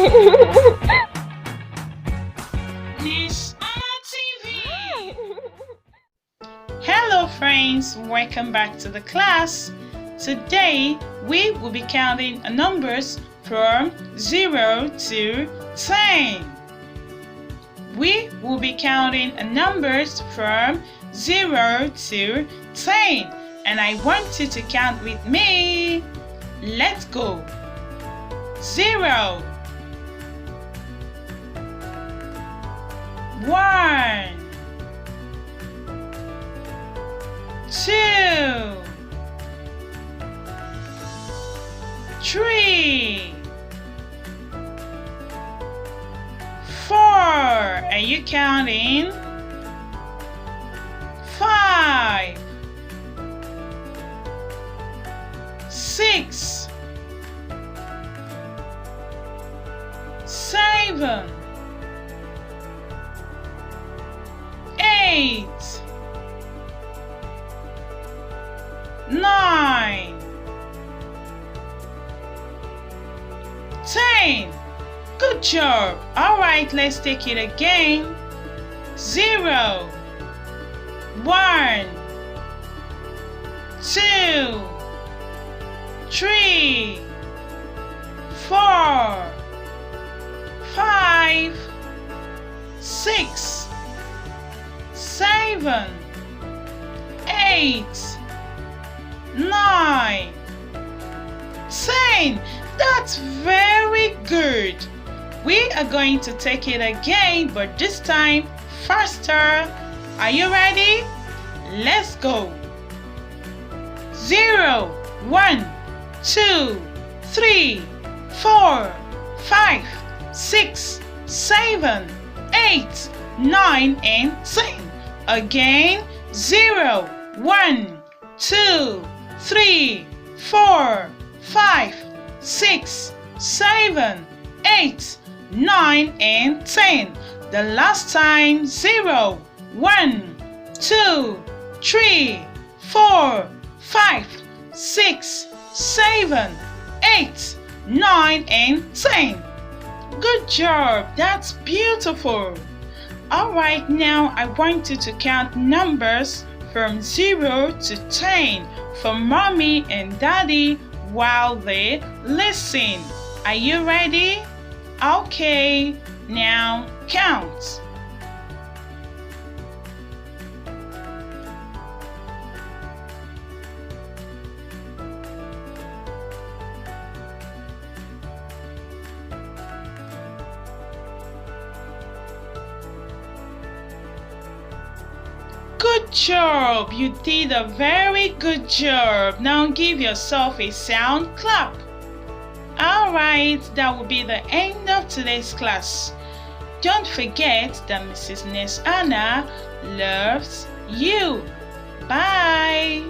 Ness-ana TV. Hello friends, welcome back to the class. Today we will be counting numbers from 0 to 10. We will be counting numbers from 0 to 10, and I want you to count with me. Let's go. 0, 1, 2, 3, 4. Are you counting? 5, 6, 7, 8, 9, 10. Good job. Alright, let's take it again. 0, 1, 2, 3, 4, 5, 6, 7, 8, 9, 10. That's very good. We are going to take it again, but this time faster. Are you ready? Let's go. 0, 1, 2, 3, 4, 5, 6, 7, 8, 9, and 10. Again, 0, 1, 2, 3, 4, 5, 6, 7, 8, 9, and 10. The last time, 0, 1, 2, 3, 4, 5, 6, 7, 8, 9, and 10. Good job. That's beautiful. Alright, now I want you to count numbers from 0 to 10 for mommy and daddy while they listen. Are you ready? Okay, now count. Good job! You did a very good job. Now give yourself a sound clap. Alright, that will be the end of today's class. Don't forget that Mrs. Ness-ana loves you. Bye!